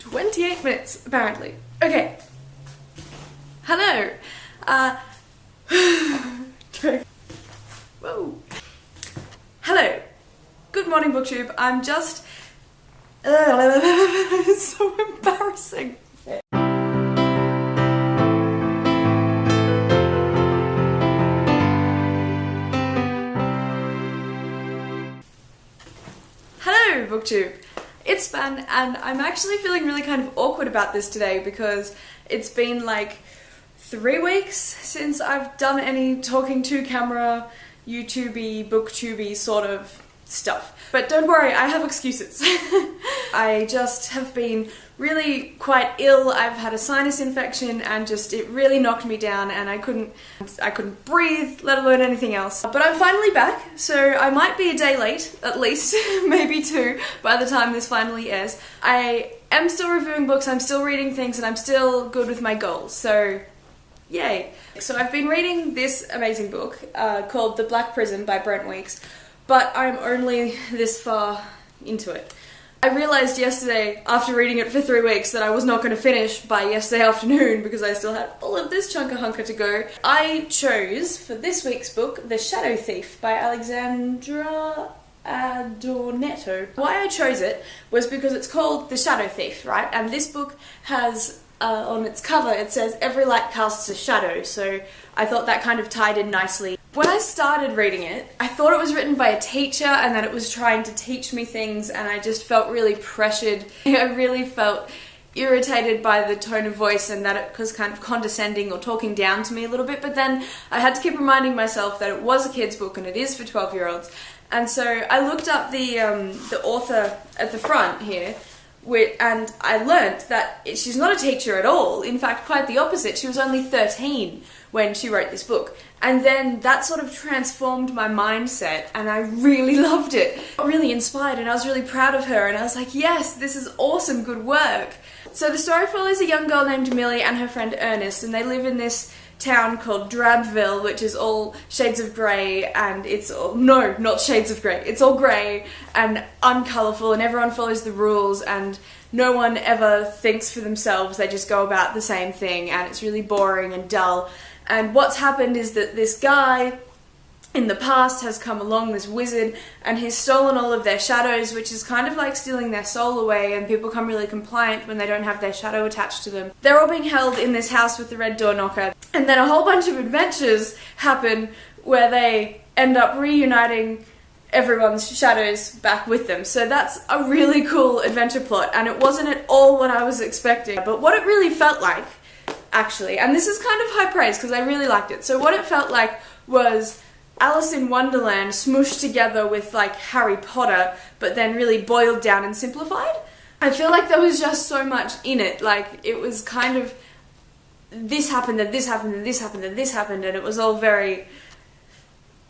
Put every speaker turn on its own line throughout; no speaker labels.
28 minutes, apparently. Okay. Hello. Whoa. Hello. Good morning, BookTube. I'm just... It's so embarrassing. Hello, BookTube. It's Span, and I'm actually feeling really kind of awkward about this today because it's been like 3 weeks since I've done any talking to camera, YouTubey, booktubey sort of stuff. But don't worry, I have excuses. I just have been really quite ill. I've had a sinus infection and it really knocked me down, and I couldn't breathe, let alone anything else. But I'm finally back, so I might be a day late, at least, maybe 2, by the time this finally airs. I am still reviewing books, I'm still reading things, and I'm still good with my goals, so yay. So I've been reading this amazing book called The Black Prison by Brent Weeks, but I'm only this far into it. I realised yesterday, after reading it for 3 weeks, that I was not going to finish by yesterday afternoon because I still had all of this chunk of hunker to go. I chose, for this week's book, The Shadow Thief by Alexandra Adornetto. Why I chose it was because it's called The Shadow Thief, right? And this book has, on its cover, it says, "Every light casts a shadow," so I thought that kind of tied in nicely. When I started reading it, I thought it was written by a teacher and that it was trying to teach me things, and I just felt really pressured. I really felt irritated by the tone of voice and that it was kind of condescending or talking down to me a little bit, but then I had to keep reminding myself that it was a kid's book and it is for 12-year-olds. And so I looked up the author at the front here, and I learnt that she's not a teacher at all. In fact, quite the opposite. She was only 13 when she wrote this book. And then that sort of transformed my mindset, and I really loved it. I got really inspired, and I was really proud of her, and I was like, yes, this is awesome, good work. So the story follows a young girl named Millie and her friend Ernest, and they live in this town called Drabville, which is all shades of grey, and it's all, no, not shades of grey, it's all grey and uncolourful, and everyone follows the rules, and no one ever thinks for themselves, they just go about the same thing, and it's really boring and dull. And what's happened is that this guy in the past has come along, this wizard, and he's stolen all of their shadows, which is kind of like stealing their soul away, and people become really compliant when they don't have their shadow attached to them. They're all being held in this house with the red door knocker, and then a whole bunch of adventures happen where they end up reuniting everyone's shadows back with them. So that's a really cool adventure plot, and it wasn't at all what I was expecting. But what it really felt like, actually, and this is kind of high praise because I really liked it, so what it felt like was Alice in Wonderland smooshed together with like Harry Potter, but then really boiled down and simplified. I feel like there was just so much in it, like it was kind of this happened and this happened and this happened and this happened, and it was all very,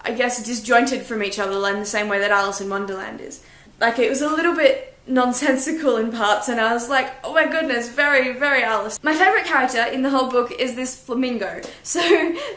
I guess, disjointed from each other in the same way that Alice in Wonderland is. Like, it was a little bit nonsensical in parts, and I was like, oh my goodness, very, very Alice. My favourite character in the whole book is this flamingo. So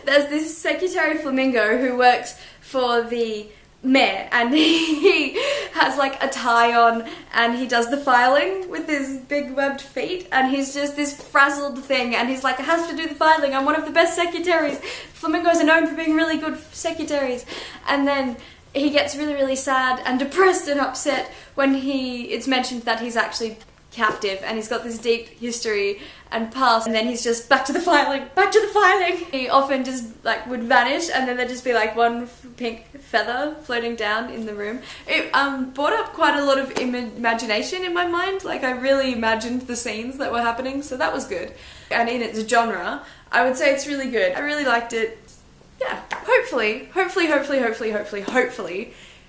there's this secretary flamingo who works for the mayor, and he has like a tie on, and he does the filing with his big webbed feet, and he's just this frazzled thing, and he's like, I have to do the filing, I'm one of the best secretaries. Flamingos are known for being really good secretaries. And then he gets really, really sad and depressed and upset when it's mentioned that he's actually captive, and he's got this deep history and past, and then he's just back to the filing, back to the filing. He often just like would vanish, and then there'd just be like one pink feather floating down in the room. It brought up quite a lot of imagination in my mind, like I really imagined the scenes that were happening, so that was good. And in its genre, I would say it's really good. I really liked it. Yeah, hopefully,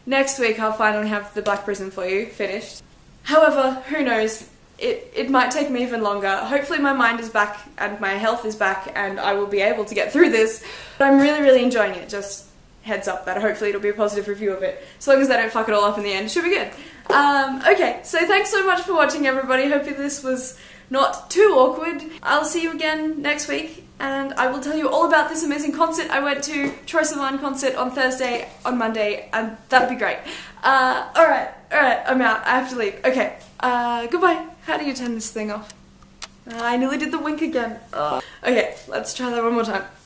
next week I'll finally have The Black Prison for you finished. However, who knows, it might take me even longer. Hopefully my mind is back and my health is back and I will be able to get through this. But I'm really, really enjoying it, just heads up that hopefully it'll be a positive review of it. As long as they don't fuck it all up in the end, it should be good. Okay, so thanks so much for watching, everybody. Hopefully this was not too awkward. I'll see you again next week, and I will tell you all about this amazing concert I went to, Troy Sivan concert on Thursday, on Monday, and that'd be great. Alright. alright, I'm out. I have to leave. Okay, goodbye. How do you turn this thing off? I nearly did the wink again. Ugh. Okay, let's try that one more time.